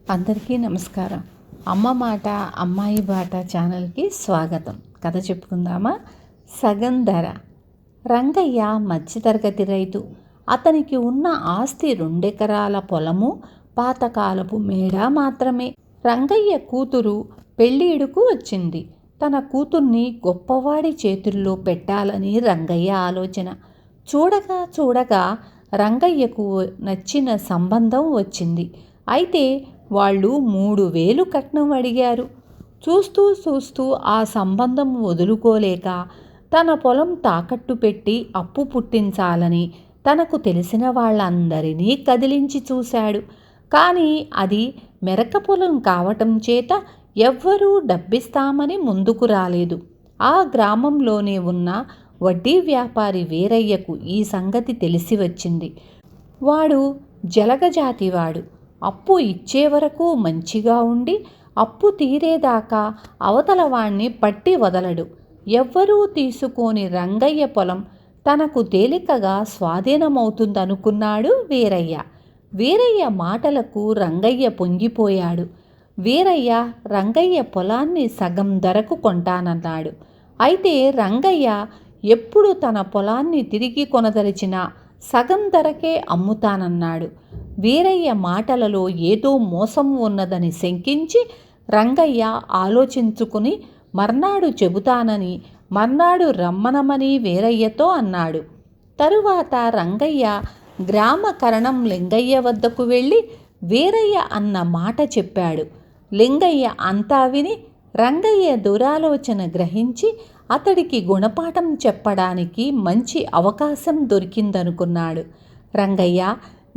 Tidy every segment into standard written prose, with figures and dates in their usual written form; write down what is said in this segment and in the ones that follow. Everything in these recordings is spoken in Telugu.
అందరికీ నమస్కారం. అమ్మ మాట అమ్మాయి బాట ఛానల్కి స్వాగతం. కథ చెప్పుకుందామా? సగం ధర. రంగయ్య మధ్యతరగతి రైతు. అతనికి ఉన్న ఆస్తి 2 ఎకరాల పొలము, పాతకాలపు మేడ మాత్రమే. రంగయ్య కూతురు పెళ్ళిడుకు వచ్చింది. తన కూతుర్ని గొప్పవాడి చేతుల్లో పెట్టాలని రంగయ్య ఆలోచన. చూడగా చూడగా రంగయ్యకు నచ్చిన సంబంధం వచ్చింది. అయితే వాళ్ళు 3000 కట్నం అడిగారు. చూస్తూ చూస్తూ ఆ సంబంధం వదులుకోలేక తన పొలం తాకట్టు పెట్టి అప్పు పుట్టించాలని తనకు తెలిసిన వాళ్ళందరినీ కదిలించి చూశాడు. కానీ అది మెరక పొలం కావటం చేత ఎవ్వరూ డబ్బిస్తామని ముందుకు రాలేదు. ఆ గ్రామంలోనే ఉన్న వడ్డీ వ్యాపారి వీరయ్యకు ఈ సంగతి తెలిసి వచ్చింది. వాడు జలగజాతివాడు. అప్పు ఇచ్చే వరకు మంచిగా ఉండి అప్పు తీరేదాకా అవతల వాణ్ణి పట్టి వదలడు. ఎవ్వరూ తీసుకోని రంగయ్య పొలం తనకు తేలికగా స్వాధీనమవుతుందనుకున్నాడు వీరయ్య. వీరయ్య మాటలకు రంగయ్య పొంగిపోయాడు. వీరయ్య రంగయ్య పొలాన్ని సగం ధరకు కొంటానన్నాడు. అయితే రంగయ్య ఎప్పుడు తన పొలాన్ని తిరిగి కొనదలిచినా సగం ధరకే అమ్ముతానన్నాడు. వీరయ్య మాటలలో ఏదో మోసం ఉన్నదని శంకించి రంగయ్య ఆలోచించుకుని మర్నాడు చెబుతానని మర్నాడు రమ్మనమని వీరయ్యతో అన్నాడు. తరువాత రంగయ్య గ్రామ కరణం లింగయ్య వద్దకు వెళ్ళి వీరయ్య అన్న మాట చెప్పాడు. లింగయ్య అంతా విని రంగయ్య దురాలోచన గ్రహించి అతడికి గుణపాఠం చెప్పడానికి మంచి అవకాశం దొరికిందనుకున్నాడు. రంగయ్య,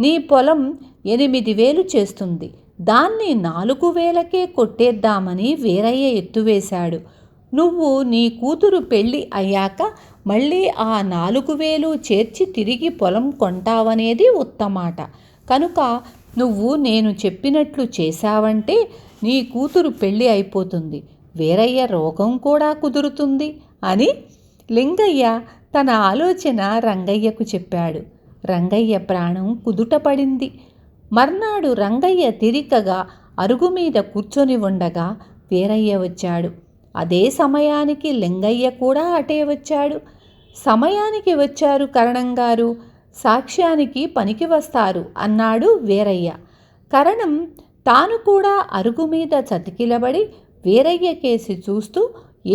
నీ పొలం 8000 చేస్తుంది. దాన్ని 4000కే కొట్టేద్దామని వీరయ్య ఎత్తువేశాడు. నువ్వు నీ కూతురు పెళ్ళి అయ్యాక మళ్ళీ ఆ 4000 చేర్చి తిరిగి పొలం కొంటావనేది ఉత్తమాట. కనుక నువ్వు నేను చెప్పినట్లు చేశావంటే నీ కూతురు పెళ్ళి అయిపోతుంది. వీరయ్య రోగం కూడా కుదురుతుంది అని లింగయ్య తన ఆలోచన రంగయ్యకు చెప్పాడు. రంగయ్య ప్రాణం కుదుటపడింది. మర్నాడు రంగయ్య తిరికగా అరుగు మీద కూర్చొని ఉండగా వీరయ్య వచ్చాడు. అదే సమయానికి లింగయ్య కూడా అటే వచ్చాడు. సమయానికి వచ్చారు కరణంగారు, సాక్ష్యానికి పనికి వస్తారు అన్నాడు వీరయ్య. కరణం తాను కూడా అరుగు మీద చతికిలబడి వీరయ్య కేసి చూస్తూ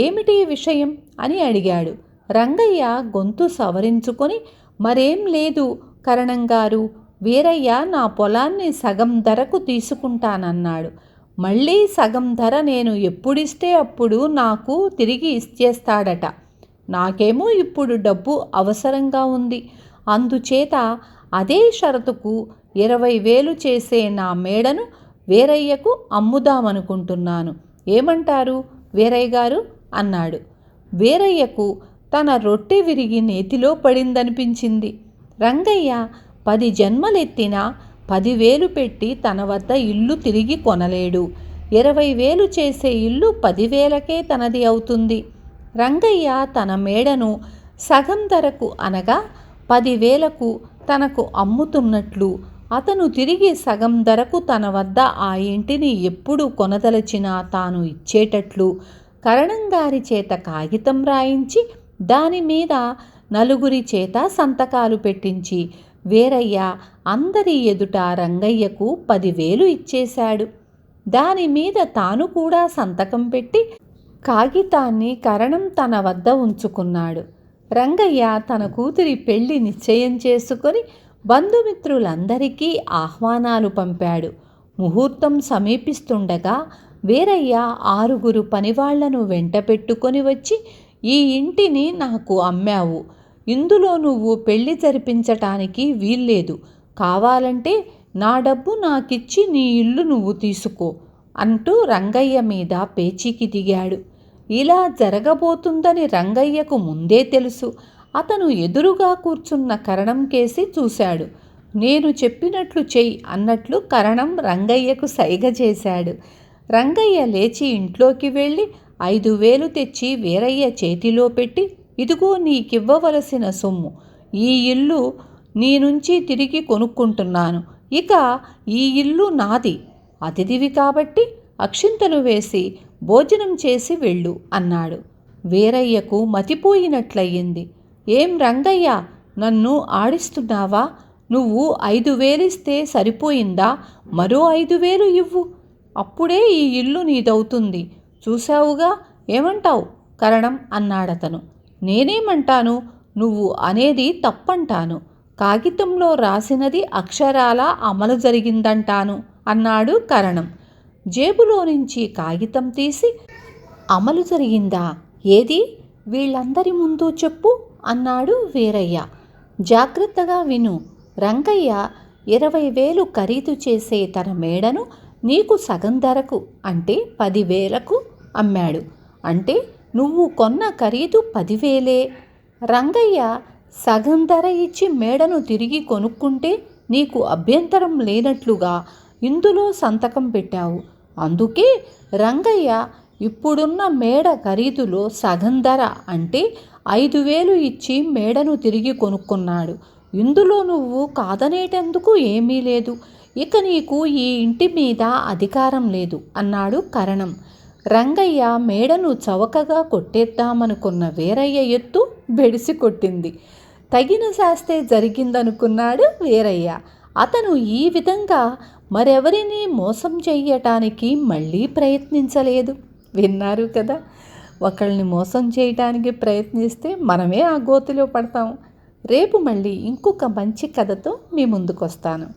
ఏమిటి విషయం అని అడిగాడు. రంగయ్య గొంతు సవరించుకొని, మరేం లేదు కరణంగారు, వీరయ్య నా పొలాన్ని సగం ధరకు తీసుకుంటానన్నాడు. మళ్ళీ సగం ధర నేను ఎప్పుడిస్తే అప్పుడు నాకు తిరిగి ఇచ్చేస్తాడట. నాకేమో ఇప్పుడు డబ్బు అవసరంగా ఉంది. అందుచేత అదే షరతుకు 20,000 చేసే నా మేడను వీరయ్యకు అమ్ముదామనుకుంటున్నాను. ఏమంటారు వీరయ్య గారు అన్నాడు. వీరయ్యకు తన రొట్టె విరిగి నేతిలో పడిందనిపించింది. రంగయ్య 10 జన్మలెత్తినా 10,000 పెట్టి తన వద్ద ఇల్లు తిరిగి కొనలేడు. 20,000 చేసే ఇల్లు 10,000కే తనది అవుతుంది. రంగయ్య తన మేడను సగం ధరకు అనగా 10,000కు తనకు అమ్ముతున్నట్లు, అతను తిరిగి సగం ధరకు తన వద్ద ఆ ఇంటిని ఎప్పుడు కొనదలచినా తాను ఇచ్చేటట్లు కరణంగారి చేత కాగితం రాయించి దాని మీద 4 చేత సంతకాలు పెట్టించి వీరయ్య అందరి ఎదుట రంగయ్యకు 10,000 ఇచ్చేశాడు. దాని మీద తాను కూడా సంతకం పెట్టి కాగితాన్ని కరణం తన వద్ద ఉంచుకున్నాడు. రంగయ్య తన కూతురి పెళ్లి నిశ్చయం చేసుకొని బంధుమిత్రులందరికీ ఆహ్వానాలు పంపాడు. ముహూర్తం సమీపిస్తుండగా వీరయ్య 6 పనివాళ్లను వెంట పెట్టుకొని వచ్చి, ఈ ఇంటిని నాకు అమ్మావు, ఇందులో నువ్వు పెళ్లి జరిపించటానికి వీల్లేదు, కావాలంటే నా డబ్బు నాకిచ్చి నీ ఇల్లు నువ్వు తీసుకో అంటూ రంగయ్య మీద పేచీకి దిగాడు. ఇలా జరగబోతుందని రంగయ్యకు ముందే తెలుసు. అతను ఎదురుగా కూర్చున్న కరణం కేసి చూశాడు. నేను చెప్పినట్లు చెయ్యి అన్నట్లు కరణం రంగయ్యకు సైగ చేశాడు. రంగయ్య లేచి ఇంట్లోకి వెళ్ళి 5,000 తెచ్చి వీరయ్య చేతిలో పెట్టి, ఇదిగో నీకివ్వవలసిన సొమ్ము, ఈ ఇల్లు నీ నుంచి తిరిగి కొనుక్కుంటున్నాను, ఇక ఈ ఇల్లు నాది అతిథివి కాబట్టి అక్షింతలు వేసి భోజనం చేసి వెళ్ళు అన్నాడు. వీరయ్యకు మతిపోయినట్లయింది. ఏం రంగయ్య, నన్ను ఆడిస్తున్నావా? నువ్వు 5,000 ఇస్తే సరిపోయిందా? మరో 5,000 ఇవ్వు, అప్పుడే ఈ ఇల్లు నీదవుతుంది. చూశావుగా, ఏమంటావు కరణం అన్నాడతను. నేనేమంటాను, నువ్వు అనేది తప్పంటాను. కాగితంలో రాసినది అక్షరాలా అమలు జరిగిందంటాను అన్నాడు కరణం. జేబులో నుంచి కాగితం తీసి, అమలు జరిగిందా? ఏది, వీళ్ళందరి ముందు చెప్పు అన్నాడు వీరయ్య. జాగ్రత్తగా విను. రంగయ్య 20,000 ఖరీదు చేసే తన మేడను నీకు సగం ధరకు అంటే 10,000కు అమ్మాడు. అంటే నువ్వు కొన్న ఖరీదు 10,000. రంగయ్య సగం ధర ఇచ్చి మేడను తిరిగి కొనుక్కుంటే నీకు అభ్యంతరం లేనట్లుగా ఇందులో సంతకం పెట్టావు. అందుకే రంగయ్య ఇప్పుడున్న మేడ ఖరీదులో సగం ధర అంటే 5,000 ఇచ్చి మేడను తిరిగి కొనుక్కున్నాడు. ఇందులో నువ్వు కాదనేటందుకు ఏమీ లేదు. ఇక నీకు ఈ ఇంటి మీద అధికారం లేదు అన్నాడు కరణం. రంగయ్య మేడను చవకగా కొట్టేద్దామనుకున్న వీరయ్య ఎత్తు బెడిసి కొట్టింది. తగిన శాస్తే జరిగిందనుకున్నాడు వీరయ్య. అతను ఈ విధంగా మరెవరినీ మోసం చెయ్యటానికి మళ్ళీ ప్రయత్నించలేదు. విన్నారు కదా, ఒకళ్ళని మోసం చేయటానికి ప్రయత్నిస్తే మనమే ఆ గోతిలో పడతాం. రేపు మళ్ళీ ఇంకొక మంచి కథతో మీ ముందుకు వస్తాను.